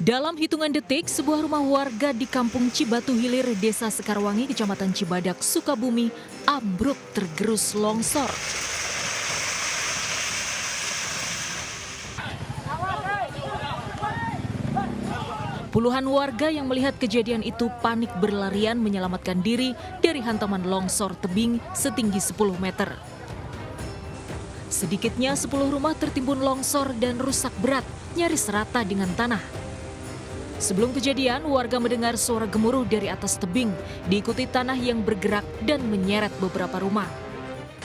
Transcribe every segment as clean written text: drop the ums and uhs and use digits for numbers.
Dalam hitungan detik, sebuah rumah warga di Kampung Cibatu Hilir, Desa Sekarwangi, Kecamatan Cibadak, Sukabumi, ambruk tergerus longsor. Puluhan warga yang melihat kejadian itu panik berlarian menyelamatkan diri dari hantaman longsor tebing setinggi 10 meter. Sedikitnya 10 rumah tertimbun longsor dan rusak berat, nyaris rata dengan tanah. Sebelum kejadian, warga mendengar suara gemuruh dari atas tebing, diikuti tanah yang bergerak dan menyeret beberapa rumah.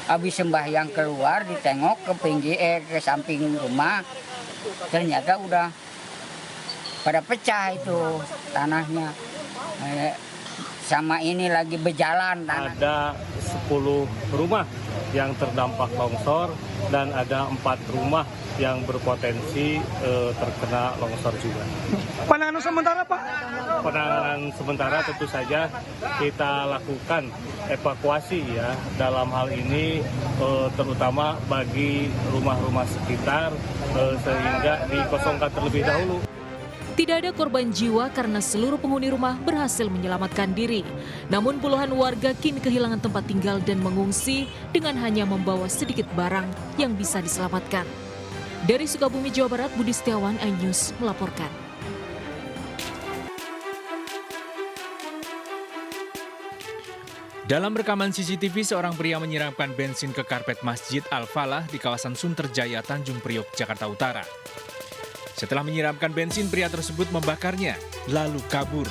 Habis sembahyang keluar, ditengok ke samping rumah, ternyata udah pada pecah itu tanahnya. Sama ini lagi berjalan tanah. Ada 10 rumah yang terdampak longsor dan ada 4 rumah yang berpotensi terkena longsor juga. Penanganan sementara, Pak? Penanganan sementara tentu saja kita lakukan evakuasi ya, dalam hal ini terutama bagi rumah-rumah sekitar sehingga dikosongkan terlebih dahulu. Tidak ada korban jiwa karena seluruh penghuni rumah berhasil menyelamatkan diri. Namun puluhan warga kini kehilangan tempat tinggal dan mengungsi dengan hanya membawa sedikit barang yang bisa diselamatkan. Dari Sukabumi, Jawa Barat, Budi Setiawan, iNews melaporkan. Dalam rekaman CCTV, seorang pria menyiramkan bensin ke karpet Masjid Al-Falah di kawasan Sunterjaya, Tanjung Priok, Jakarta Utara. Setelah menyiramkan bensin, pria tersebut membakarnya, lalu kabur.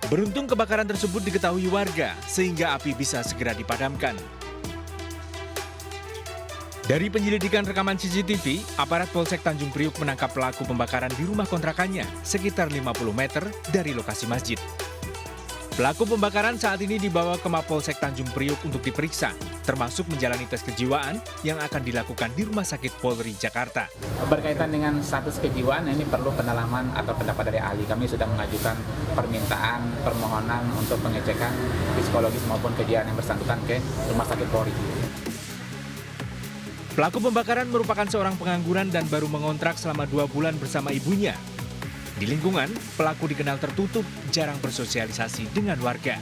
Beruntung kebakaran tersebut diketahui warga, sehingga api bisa segera dipadamkan. Dari penyelidikan rekaman CCTV, aparat Polsek Tanjung Priok menangkap pelaku pembakaran di rumah kontrakannya sekitar 50 meter dari lokasi masjid. Pelaku pembakaran saat ini dibawa ke Mapolsek Tanjung Priok untuk diperiksa, termasuk menjalani tes kejiwaan yang akan dilakukan di Rumah Sakit Polri Jakarta. Berkaitan dengan status kejiwaan, ini perlu pendalaman atau pendapat dari ahli. Kami sudah mengajukan permohonan untuk pengecekan psikologis maupun kejiwaan yang bersangkutan ke Rumah Sakit Polri. Pelaku pembakaran merupakan seorang pengangguran dan baru mengontrak selama 2 bulan bersama ibunya. Di lingkungan, pelaku dikenal tertutup, jarang bersosialisasi dengan warga.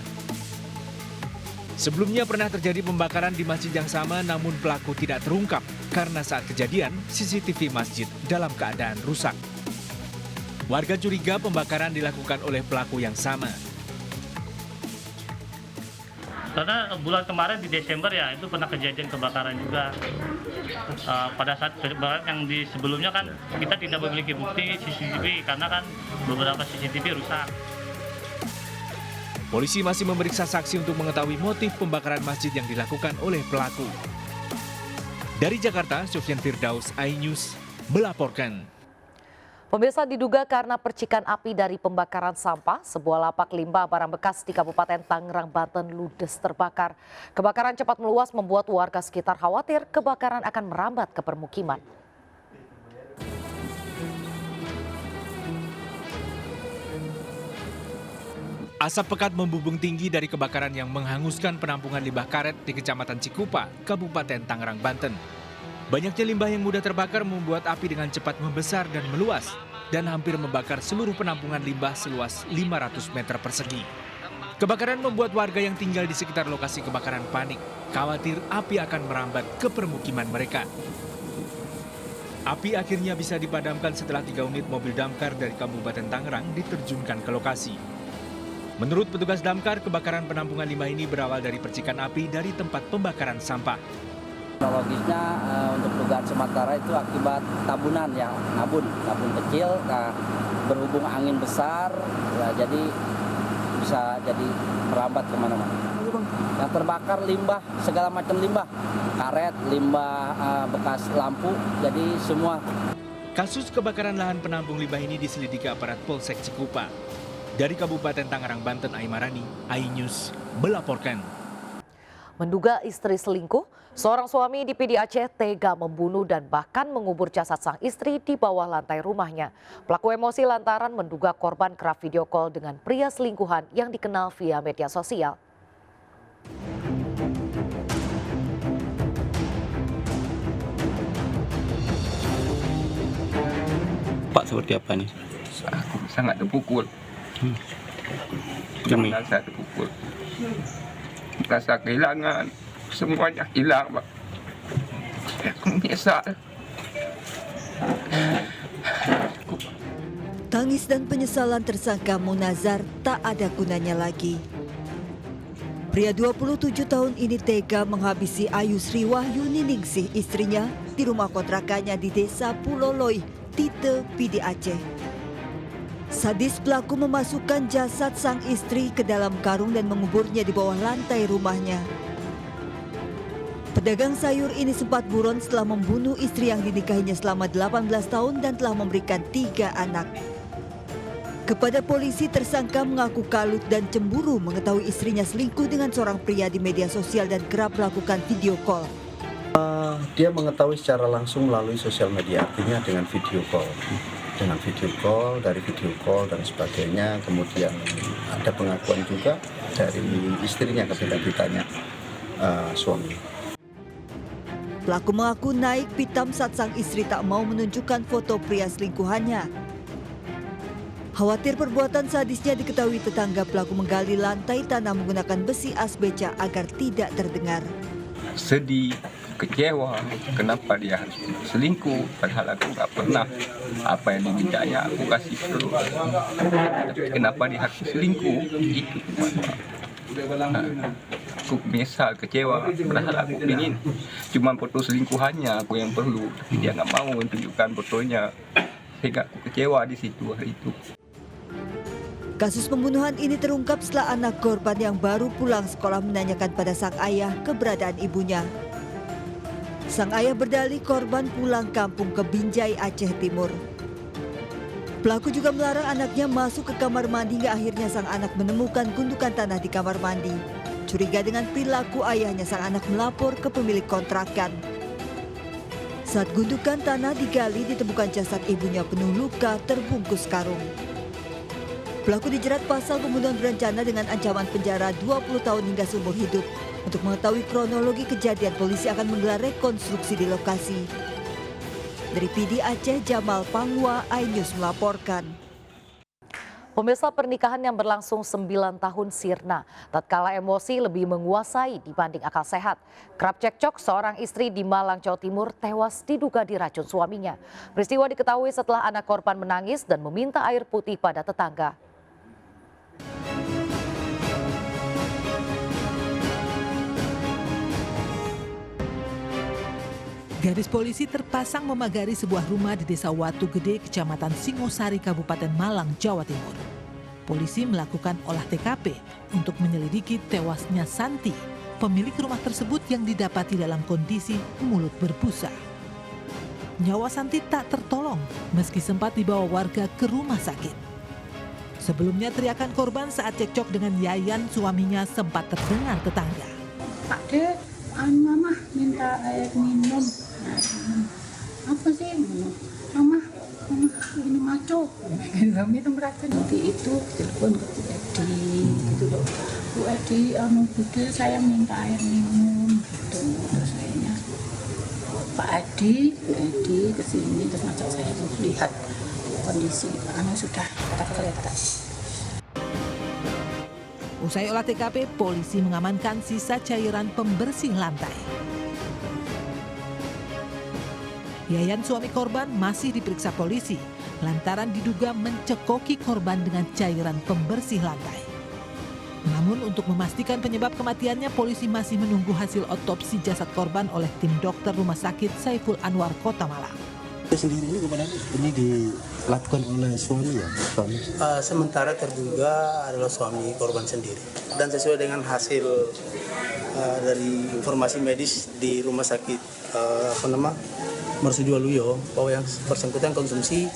Sebelumnya pernah terjadi pembakaran di masjid yang sama, namun pelaku tidak terungkap karena saat kejadian CCTV masjid dalam keadaan rusak. Warga curiga pembakaran dilakukan oleh pelaku yang sama. Karena bulan kemarin di Desember ya itu pernah kejadian kebakaran juga. Pada saat kebakaran yang di sebelumnya kan kita tidak memiliki bukti CCTV karena kan beberapa CCTV rusak. Polisi masih memeriksa saksi untuk mengetahui motif pembakaran masjid yang dilakukan oleh pelaku. Dari Jakarta, Sofyan Firdaus, iNews melaporkan. Pemirsa, diduga karena percikan api dari pembakaran sampah, sebuah lapak limbah barang bekas di Kabupaten Tangerang, Banten ludes terbakar. Kebakaran cepat meluas membuat warga sekitar khawatir kebakaran akan merambat ke permukiman. Asap pekat membubung tinggi dari kebakaran yang menghanguskan penampungan limbah karet di Kecamatan Cikupa, Kabupaten Tangerang, Banten. Banyaknya limbah yang mudah terbakar membuat api dengan cepat membesar dan meluas dan hampir membakar seluruh penampungan limbah seluas 500 meter persegi. Kebakaran membuat warga yang tinggal di sekitar lokasi kebakaran panik, khawatir api akan merambat ke permukiman mereka. Api akhirnya bisa dipadamkan setelah 3 unit mobil damkar dari Kabupaten Tangerang diterjunkan ke lokasi. Menurut petugas damkar, kebakaran penampungan limbah ini berawal dari percikan api dari tempat pembakaran sampah. Kronologisnya untuk dugaan sementara itu akibat tabunan ya, tabun kecil, nah, berhubung angin besar, ya, jadi bisa jadi merambat kemana-mana. Yang terbakar limbah, segala macam limbah, karet, limbah bekas lampu, jadi semua. Kasus kebakaran lahan penampung limbah ini diselidiki aparat Polsek Cikupa. Dari Kabupaten Tangerang, Banten, Aimarani, iNews melaporkan. Menduga istri selingkuh, seorang suami di PD Aceh tega membunuh dan bahkan mengubur jasad sang istri di bawah lantai rumahnya. Pelaku emosi lantaran menduga korban kerap video call dengan pria selingkuhan yang dikenal via media sosial. Pak seperti apa nih? Aku sangat terpukul. Merasa terpukul. Merasa kehilangan. Semuanya hilang, Pak. Aku menyesal. Tangis dan penyesalan tersangka Munazar tak ada gunanya lagi. Pria 27 tahun ini tega menghabisi Ayu Sri Wahyuni Ningsih, istrinya, di rumah kontrakannya di Desa Pulau Loi, Tite, PD Aceh. Sadis pelaku memasukkan jasad sang istri ke dalam karung dan menguburnya di bawah lantai rumahnya. Pedagang sayur ini sempat buron setelah membunuh istri yang dinikahinya selama 18 tahun dan telah memberikan 3 anak. Kepada polisi, tersangka mengaku kalut dan cemburu mengetahui istrinya selingkuh dengan seorang pria di media sosial dan kerap melakukan video call. Dia mengetahui secara langsung melalui sosial media, artinya dengan video call. Dari video call dan sebagainya. Kemudian ada pengakuan juga dari istrinya ketika ditanya suami. Pelaku mengaku naik pitam saat sang istri tak mau menunjukkan foto pria selingkuhannya. Khawatir perbuatan sadisnya diketahui tetangga, pelaku menggali lantai tanah menggunakan besi asbeca agar tidak terdengar. Sedih, kecewa, kenapa dia harus selingkuh, padahal aku nggak pernah apa yang dimintanya aku kasih terus. Tapi kenapa dia harus selingkuh? Itu aku menyesal, kecewa, padahal aku ingin cuma foto selingkuhannya aku yang perlu, tapi dia nggak mau menunjukkan fotonya, sehingga aku kecewa di situ hari itu. Kasus pembunuhan ini terungkap setelah anak korban yang baru pulang sekolah menanyakan pada sang ayah keberadaan ibunya. Sang ayah berdalih korban pulang kampung ke Binjai, Aceh Timur. Pelaku juga melarang anaknya masuk ke kamar mandi hingga akhirnya sang anak menemukan gundukan tanah di kamar mandi. Curiga dengan perilaku ayahnya, sang anak melapor ke pemilik kontrakan. Saat gundukan tanah digali, ditemukan jasad ibunya penuh luka terbungkus karung. Pelaku dijerat pasal pembunuhan berencana dengan ancaman penjara 20 tahun hingga seumur hidup. Untuk mengetahui kronologi kejadian, polisi akan menggelar rekonstruksi di lokasi. Dari PD Aceh, Jamal Pangwa, iNews melaporkan. Pemirsa, pernikahan yang berlangsung 9 tahun sirna, tatkala emosi lebih menguasai dibanding akal sehat. Kerap cekcok, seorang istri di Malang, Jawa Timur tewas diduga diracun suaminya. Peristiwa diketahui setelah anak korban menangis dan meminta air putih pada tetangga. Garis polisi terpasang memagari sebuah rumah di Desa Watu Gede, Kecamatan Singosari, Kabupaten Malang, Jawa Timur. Polisi melakukan olah TKP untuk menyelidiki tewasnya Santi, pemilik rumah tersebut yang didapati dalam kondisi mulut berbusa. Nyawa Santi tak tertolong meski sempat dibawa warga ke rumah sakit. Sebelumnya teriakan korban saat cekcok dengan Yayan, suaminya, sempat terdengar tetangga. Pak Dek, Mama minta air minum. Apa sih? Mama ini maco. Minum racun. Nanti itu telepon ke Bu Edi gitu loh. Bu Edi, Bude saya minta air minum gitu. Terus sayanya Pak Edi, Bu Edi kesini terus ngajak saya lihat kondisi sudah kata-kata. Usai olah TKP, polisi mengamankan sisa cairan pembersih lantai. Yayan, suami korban, masih diperiksa polisi lantaran diduga mencekoki korban dengan cairan pembersih lantai. Namun untuk memastikan penyebab kematiannya, polisi masih menunggu hasil otopsi jasad korban oleh tim dokter Rumah Sakit Saiful Anwar, Kota Malang. Sendiri ini kepada ini dilakukan oleh suami ya? Sementara terduga adalah suami korban sendiri. Dan sesuai dengan hasil dari informasi medis di rumah sakit Marsudio Waluyo, bahwa yang bersangkutan konsumsi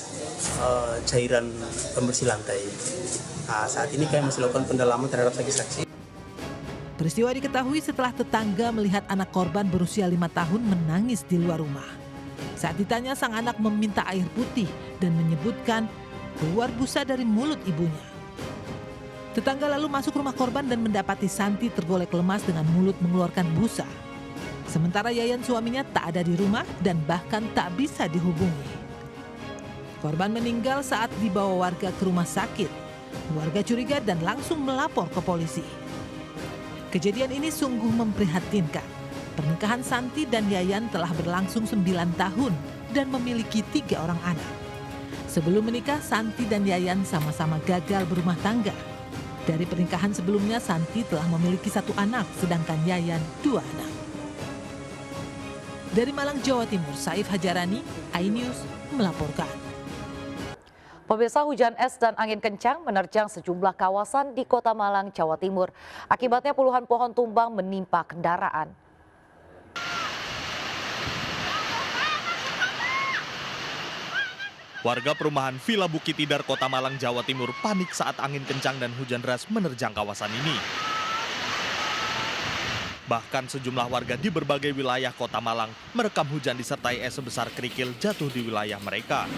cairan pembersih lantai. Saat ini kami masih lakukan pendalaman terhadap saksi-saksi. Peristiwa diketahui setelah tetangga melihat anak korban berusia 5 tahun menangis di luar rumah. Saat ditanya, sang anak meminta air putih dan menyebutkan keluar busa dari mulut ibunya. Tetangga lalu masuk rumah korban dan mendapati Santi tergolek lemas dengan mulut mengeluarkan busa. Sementara Yayan suaminya tak ada di rumah dan bahkan tak bisa dihubungi. Korban meninggal saat dibawa warga ke rumah sakit. Warga curiga dan langsung melapor ke polisi. Kejadian ini sungguh memprihatinkan. Pernikahan Santi dan Yayan telah berlangsung 9 tahun dan memiliki 3 orang anak. Sebelum menikah, Santi dan Yayan sama-sama gagal berumah tangga. Dari pernikahan sebelumnya, Santi telah memiliki 1 anak, sedangkan Yayan 2 anak. Dari Malang, Jawa Timur, Saif Hajarani, iNews melaporkan. Pemirsa, hujan es dan angin kencang menerjang sejumlah kawasan di Kota Malang, Jawa Timur. Akibatnya puluhan pohon tumbang menimpa kendaraan. Warga perumahan Villa Bukit Tidar, Kota Malang, Jawa Timur panik saat angin kencang dan hujan deras menerjang kawasan ini. Bahkan sejumlah warga di berbagai wilayah Kota Malang merekam hujan disertai es sebesar kerikil jatuh di wilayah mereka.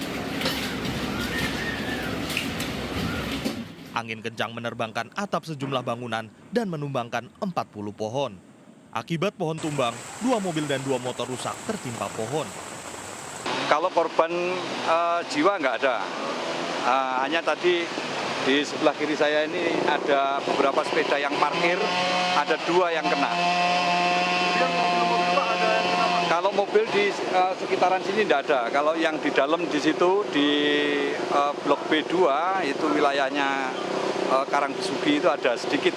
Angin kencang menerbangkan atap sejumlah bangunan dan menumbangkan 40 pohon. Akibat pohon tumbang, 2 mobil dan 2 motor rusak tertimpa pohon. Kalau korban jiwa nggak ada, hanya tadi di sebelah kiri saya ini ada beberapa sepeda yang parkir, ada 2 yang kena. Kalau mobil di sekitaran sini tidak ada. Kalau yang di dalam di situ di blok B2 itu wilayahnya Karangbesugi itu ada sedikit.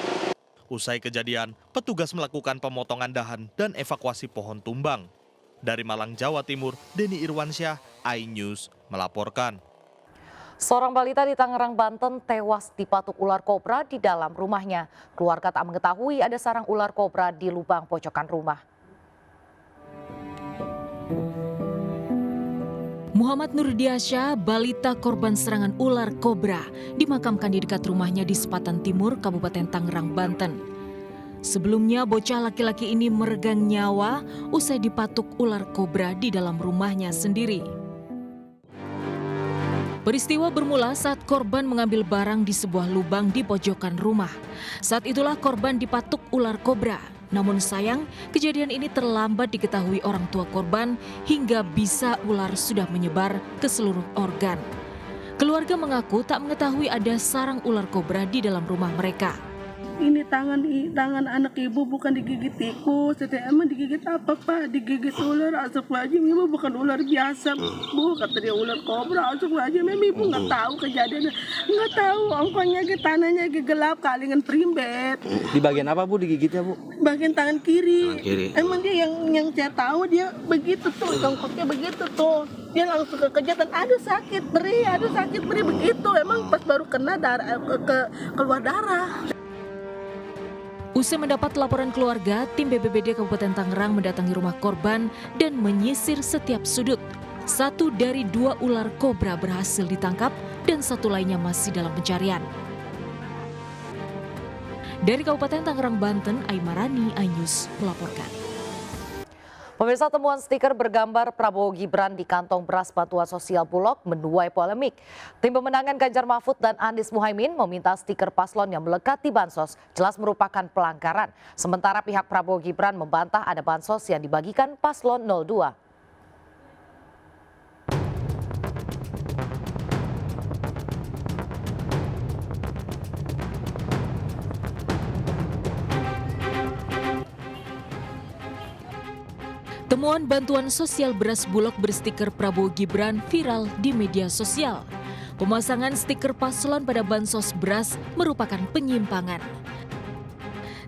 Usai kejadian, petugas melakukan pemotongan dahan dan evakuasi pohon tumbang. Dari Malang, Jawa Timur, Denny Irwansyah, iNews melaporkan. Seorang balita di Tangerang, Banten tewas dipatuk ular kobra di dalam rumahnya. Keluarga tak mengetahui ada sarang ular kobra di lubang pojokan rumah. Muhammad Nurdiasyah, balita korban serangan ular kobra, dimakamkan di dekat rumahnya di Sepatan Timur, Kabupaten Tangerang, Banten. Sebelumnya, bocah laki-laki ini meregang nyawa usai dipatuk ular kobra di dalam rumahnya sendiri. Peristiwa bermula saat korban mengambil barang di sebuah lubang di pojokan rumah. Saat itulah korban dipatuk ular kobra. Namun sayang, kejadian ini terlambat diketahui orang tua korban hingga bisa ular sudah menyebar ke seluruh organ. Keluarga mengaku tak mengetahui ada sarang ular kobra di dalam rumah mereka. Ini tangan anak ibu bukan digigit tikus, emang digigit apa Pak? Digigit ular, astagfirullahaladzim, ibu bukan ular biasa, Bu, kata dia ular kobra, astagfirullahaladzim, ibu nggak tahu kejadiannya, nggak tahu, ongkonya ke tanahnya ke gelap, kalingan primbet. Di bagian apa Bu digigitnya Bu? Bagian tangan kiri. Kiri. Emang dia yang saya tahu dia begitu tuh, jongkoknya begitu tuh, dia langsung kekejar dan aduh sakit beri begitu, emang pas baru kena darah keluar darah. Usai mendapat laporan keluarga, tim BPBD Kabupaten Tangerang mendatangi rumah korban dan menyisir setiap sudut. 1 dari 2 ular kobra berhasil ditangkap dan 1 lainnya masih dalam pencarian. Dari Kabupaten Tangerang, Banten, Aimarani, iNews melaporkan. Pemirsa, temuan stiker bergambar Prabowo Gibran di kantong beras bantuan sosial Bulog menuai polemik. Tim pemenangan Ganjar Mahfud dan Anies Muhaimin meminta stiker paslon yang melekat di bansos jelas merupakan pelanggaran. Sementara pihak Prabowo Gibran membantah ada bansos yang dibagikan paslon 02. Temuan bantuan sosial beras Bulog berstiker Prabowo Gibran viral di media sosial. Pemasangan stiker paslon pada bansos beras merupakan penyimpangan.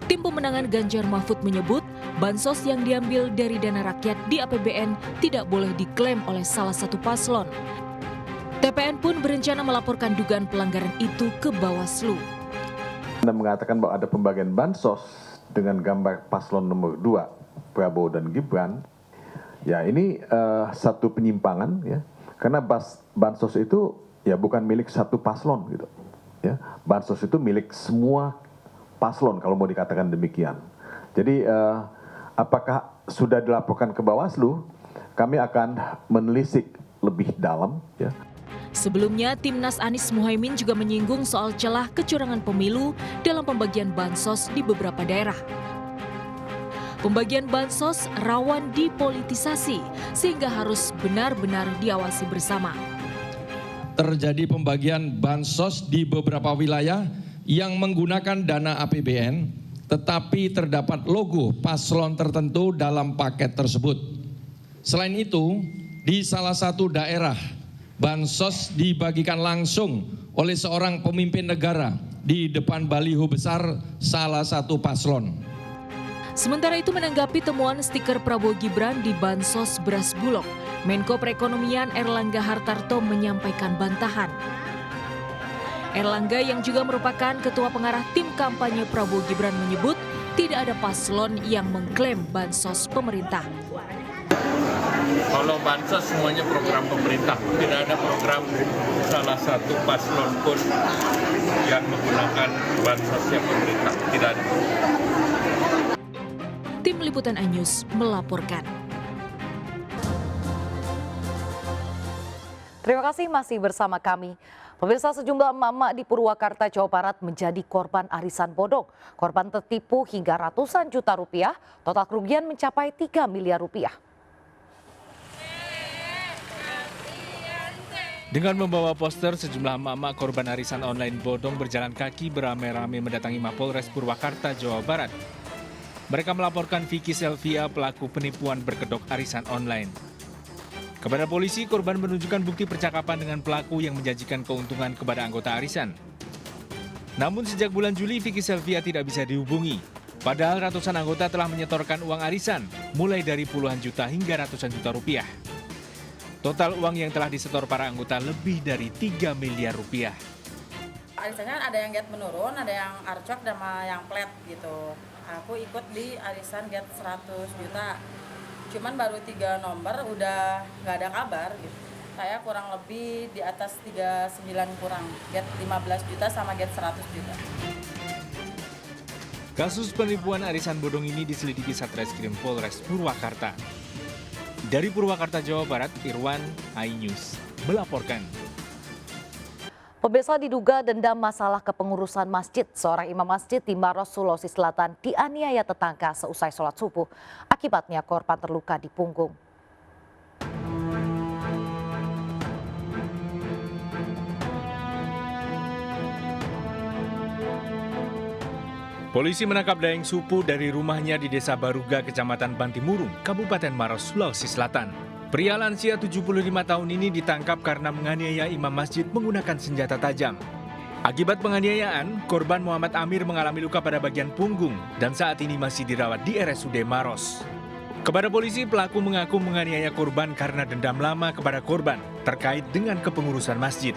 Tim pemenangan Ganjar Mahfud menyebut bansos yang diambil dari dana rakyat di APBN tidak boleh diklaim oleh salah satu paslon. TPN pun berencana melaporkan dugaan pelanggaran itu ke Bawaslu. Anda mengatakan bahwa ada pembagian bansos dengan gambar paslon nomor 2. Prabowo dan Gibran, ya ini satu penyimpangan ya, karena bansos itu ya bukan milik satu paslon gitu, ya bansos itu milik semua paslon kalau mau dikatakan demikian. Jadi apakah sudah dilaporkan ke Bawaslu? Kami akan menelisik lebih dalam ya. Sebelumnya, Timnas Anies Muhaimin juga menyinggung soal celah kecurangan pemilu dalam pembagian bansos di beberapa daerah. Pembagian bansos rawan dipolitisasi sehingga harus benar-benar diawasi bersama. Terjadi pembagian bansos di beberapa wilayah yang menggunakan dana APBN, tetapi terdapat logo paslon tertentu dalam paket tersebut. Selain itu, di salah satu daerah, bansos dibagikan langsung oleh seorang pemimpin negara di depan baliho besar salah satu paslon. Sementara itu menanggapi temuan stiker Prabowo Gibran di bansos beras Bulog, Menko Perekonomian Erlangga Hartarto menyampaikan bantahan. Erlangga yang juga merupakan ketua pengarah tim kampanye Prabowo Gibran menyebut tidak ada paslon yang mengklaim bansos pemerintah. Kalau bansos semuanya program pemerintah, tidak ada program salah satu paslon pun yang menggunakan bansosnya pemerintah, tidak ada. Tim Liputan iNews melaporkan. Terima kasih masih bersama kami. Pemirsa, sejumlah emak-emak di Purwakarta, Jawa Barat menjadi korban arisan bodong. Korban tertipu hingga ratusan juta rupiah, total kerugian mencapai 3 miliar rupiah. Dengan membawa poster, sejumlah emak-emak korban arisan online bodong berjalan kaki beramai-ramai mendatangi Mapolres Purwakarta, Jawa Barat. Mereka melaporkan Vicky Selvia, pelaku penipuan berkedok arisan online. Kepada polisi, korban menunjukkan bukti percakapan dengan pelaku yang menjanjikan keuntungan kepada anggota arisan. Namun sejak bulan Juli, Vicky Selvia tidak bisa dihubungi. Padahal ratusan anggota telah menyetorkan uang arisan, mulai dari puluhan juta hingga ratusan juta rupiah. Total uang yang telah disetor para anggota lebih dari 3 miliar rupiah. Arisannya ada yang get menurun, ada yang arcok, dan yang flat gitu. Aku ikut di arisan get 100 juta. Cuman baru 3 nomor udah nggak ada kabar gitu. Saya kurang lebih di atas 39 kurang. Get 15 juta sama get 100 juta. Kasus penipuan arisan bodong ini diselidiki Satreskrim Polres Purwakarta. Dari Purwakarta, Jawa Barat, Irwan, iNews melaporkan. Pemirsa, diduga dendam masalah kepengurusan masjid, seorang imam masjid di Maros, Sulawesi Selatan dianiaya tetangga seusai sholat subuh. Akibatnya korban terluka di punggung. Polisi menangkap Daeng Supu dari rumahnya di Desa Baruga, Kecamatan Bantimurung, Kabupaten Maros, Sulawesi Selatan. Pria lansia 75 tahun ini ditangkap karena menganiaya imam masjid menggunakan senjata tajam. Akibat penganiayaan, korban Muhammad Amir mengalami luka pada bagian punggung dan saat ini masih dirawat di RSUD Maros. Kepada polisi, pelaku mengaku menganiaya korban karena dendam lama kepada korban terkait dengan kepengurusan masjid.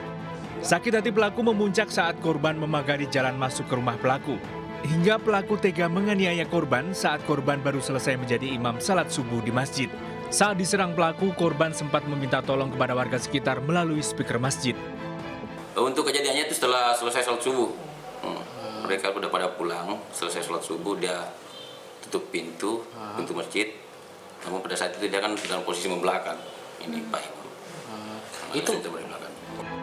Sakit hati pelaku memuncak saat korban memagari jalan masuk ke rumah pelaku. Hingga pelaku tega menganiaya korban saat korban baru selesai menjadi imam salat subuh di masjid. Saat diserang pelaku, korban sempat meminta tolong kepada warga sekitar melalui speaker masjid. Untuk kejadiannya itu setelah selesai sholat subuh. Mereka udah pada pulang, selesai sholat subuh dia tutup pintu masjid. Namun pada saat itu dia kan dalam posisi membelakang. Ini Pak Imam. Itu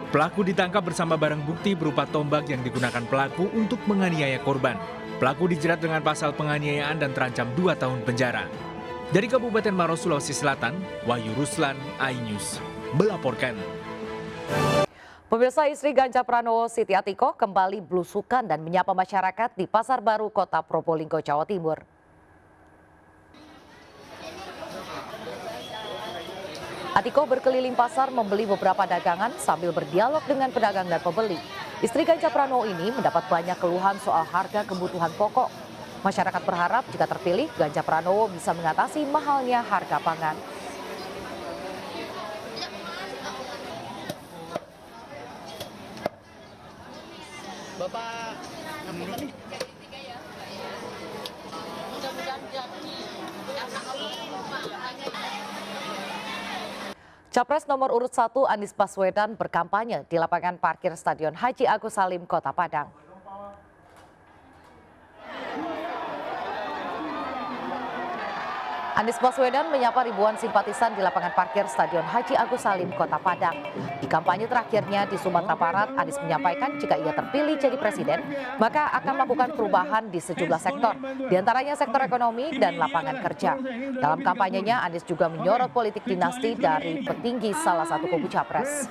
Pelaku ditangkap bersama barang bukti berupa tombak yang digunakan pelaku untuk menganiaya korban. Pelaku dijerat dengan pasal penganiayaan dan terancam 2 tahun penjara. Dari Kabupaten Maros, Sulawesi Selatan, Wahyu Ruslan, iNews melaporkan. Pemirsa, istri Ganjar Pranowo, Siti Atiko, kembali belusukan dan menyapa masyarakat di Pasar Baru, Kota Probolinggo, Jawa Timur. Atiko berkeliling pasar membeli beberapa dagangan sambil berdialog dengan pedagang dan pembeli. Istri Ganjar Pranowo ini mendapat banyak keluhan soal harga kebutuhan pokok. Masyarakat berharap jika terpilih, Ganjar Pranowo bisa mengatasi mahalnya harga pangan. Bapak, Capres nomor urut 1 Anies Baswedan berkampanye di lapangan parkir Stadion Haji Agus Salim, Kota Padang. Anies Baswedan menyapa ribuan simpatisan di lapangan parkir Stadion Haji Agus Salim, Kota Padang. Di kampanye terakhirnya di Sumatera Barat, Anies menyampaikan jika ia terpilih jadi presiden, maka akan melakukan perubahan di sejumlah sektor, diantaranya sektor ekonomi dan lapangan kerja. Dalam kampanyenya, Anies juga menyorot politik dinasti dari petinggi salah satu kubu capres.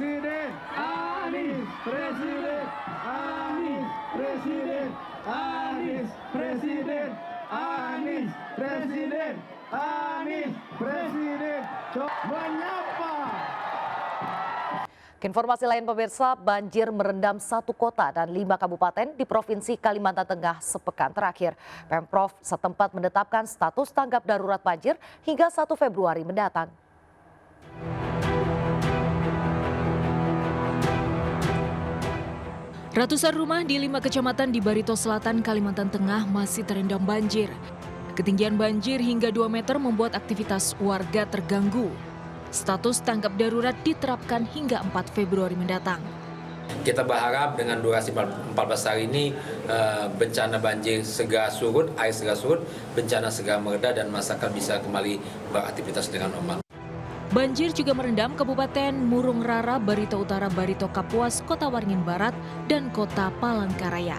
Informasi lain pemirsa, banjir merendam 1 kota dan 5 kabupaten di Provinsi Kalimantan Tengah sepekan terakhir. Pemprov setempat menetapkan status tanggap darurat banjir hingga 1 Februari mendatang. Ratusan rumah di 5 kecamatan di Barito Selatan, Kalimantan Tengah masih terendam banjir. Ketinggian banjir hingga 2 meter membuat aktivitas warga terganggu. Status tanggap darurat diterapkan hingga 4 Februari mendatang. Kita berharap dengan durasi 14 hari ini bencana banjir segera surut, air segera surut, bencana segera mereda dan masyarakat bisa kembali beraktivitas dengan normal. Banjir juga merendam Kabupaten Murung Rara, Barito Utara, Barito Kapuas, Kota Waringin Barat, dan Kota Palangkaraya.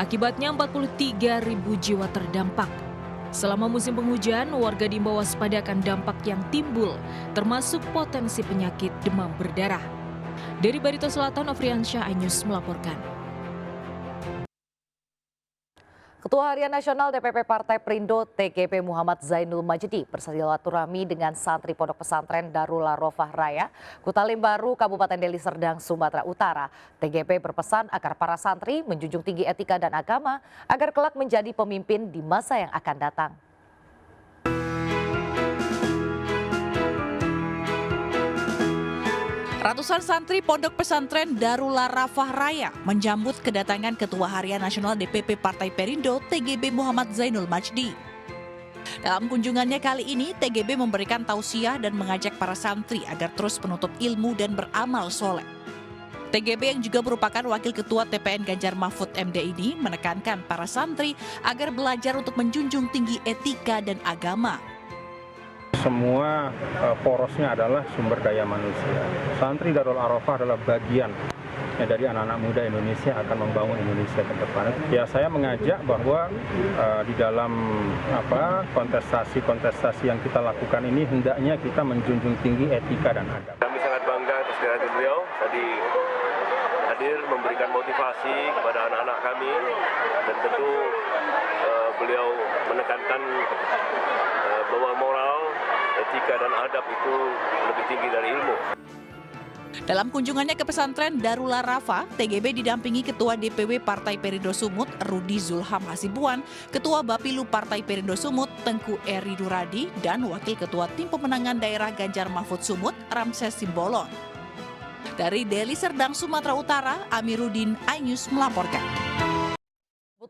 Akibatnya 43.000 jiwa terdampak. Selama musim penghujan, warga diimbau waspada akan dampak yang timbul, termasuk potensi penyakit demam berdarah. Dari Barito Selatan, Afriansyah, iNews melaporkan. Ketua Harian Nasional DPP Partai Perindo TGB Muhammad Zainul Majdi bersilaturahmi dengan santri Pondok Pesantren Darul Arafah Raya, Kutalim Baru, Kabupaten Deli Serdang, Sumatera Utara. TGB berpesan agar para santri menjunjung tinggi etika dan agama agar kelak menjadi pemimpin di masa yang akan datang. Ratusan santri Pondok Pesantren Darul Arafah Raya menjambut kedatangan Ketua Harian Nasional DPP Partai Perindo TGB Muhammad Zainul Majdi. Dalam kunjungannya kali ini, TGB memberikan tausiah dan mengajak para santri agar terus menuntut ilmu dan beramal soleh. TGB yang juga merupakan Wakil Ketua TPN Ganjar Mahfud MD ini menekankan para santri agar belajar untuk menjunjung tinggi etika dan agama. Semua porosnya adalah sumber daya manusia. Santri Darul Arafah adalah bagian dari anak-anak muda Indonesia akan membangun Indonesia ke depan. Ya, saya mengajak bahwa di dalam kontestasi yang kita lakukan ini hendaknya kita menjunjung tinggi etika dan agama. Kami sangat bangga atas kehadiran beliau tadi hadir memberikan motivasi kepada anak-anak kami dan tentu beliau menekankan bahwa moral, etika dan adab itu lebih tinggi dari ilmu. Dalam kunjungannya ke pesantren Darul Arafah, TGB didampingi Ketua DPW Partai Perindo Sumut, Rudi Zulham Hasibuan, Ketua Bapilu Partai Perindo Sumut, Tengku Eri Duradi, dan Wakil Ketua Tim Pemenangan Daerah Ganjar Mahfud Sumut, Ramses Simbolon. Dari Deli Serdang, Sumatera Utara, Amiruddin, iNews melaporkan.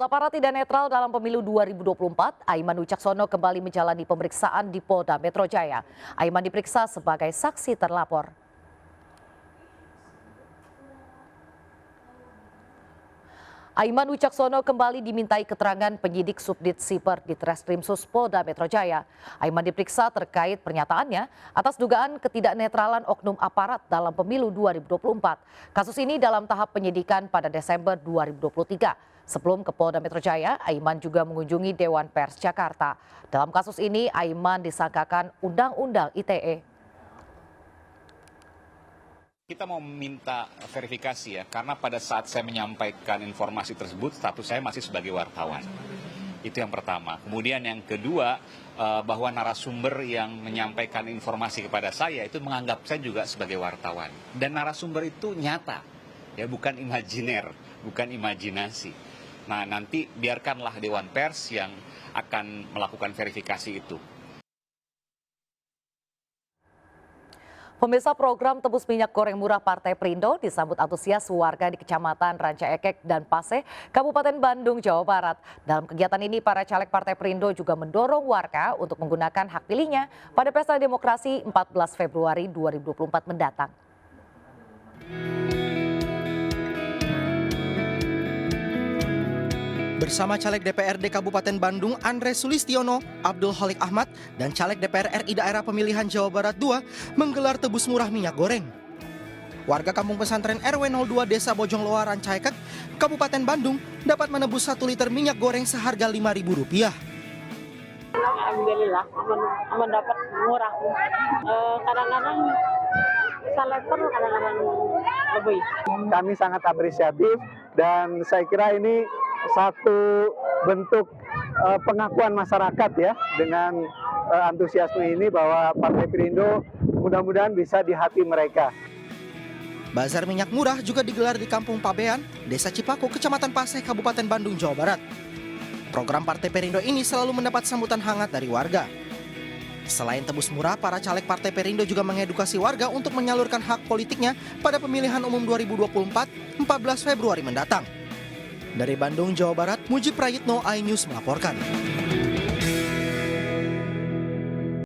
Aparat tidak netral dalam pemilu 2024, Aiman Wicaksono kembali menjalani pemeriksaan di Polda Metro Jaya. Aiman diperiksa sebagai saksi terlapor. Aiman Wicaksono kembali dimintai keterangan penyidik Subdit Siper di Treskrimsus Polda Metro Jaya. Aiman diperiksa terkait pernyataannya atas dugaan ketidaknetralan oknum aparat dalam pemilu 2024. Kasus ini dalam tahap penyidikan pada Desember 2023. Sebelum ke Polda Metro Jaya, Aiman juga mengunjungi Dewan Pers Jakarta. Dalam kasus ini, Aiman disangkakan Undang-Undang ITE. Kita mau meminta verifikasi ya, karena pada saat saya menyampaikan informasi tersebut, status saya masih sebagai wartawan. Itu yang pertama. Kemudian yang kedua, bahwa narasumber yang menyampaikan informasi kepada saya itu menganggap saya juga sebagai wartawan. Dan narasumber itu nyata, ya bukan imajiner, bukan imajinasi. Nah, nanti biarkanlah Dewan Pers yang akan melakukan verifikasi itu. Pemirsa, program tebus minyak goreng murah Partai Perindo disambut antusias warga di Kecamatan Ranca Ekek dan Paseh, Kabupaten Bandung, Jawa Barat. Dalam kegiatan ini, para caleg Partai Perindo juga mendorong warga untuk menggunakan hak pilihnya pada Pesta Demokrasi 14 Februari 2024 mendatang. Bersama Caleg DPRD Kabupaten Bandung Andre Sulistiono, Abdul Holik Ahmad, dan Caleg DPR RI Daerah Pemilihan Jawa Barat II menggelar tebus murah minyak goreng. Warga Kampung Pesantren RW 02 Desa Bojongloa Rancaikek, Kabupaten Bandung dapat menebus 1 liter minyak goreng seharga Rp5.000. Alhamdulillah, mendapat murah. Kadang-kadang saleper, kadang-kadang lebih. Kami sangat apresiatif dan saya kira ini satu bentuk pengakuan masyarakat ya dengan antusiasme ini bahwa Partai Perindo mudah-mudahan bisa di hati mereka. Bazar minyak murah juga digelar di Kampung Pabean, Desa Cipaku, Kecamatan Paseh, Kabupaten Bandung, Jawa Barat. Program Partai Perindo ini selalu mendapat sambutan hangat dari warga. Selain tebus murah, para caleg Partai Perindo juga mengedukasi warga untuk menyalurkan hak politiknya pada pemilihan umum 2024, 14 Februari mendatang. Dari Bandung, Jawa Barat, Mujib Prayitno, iNews melaporkan.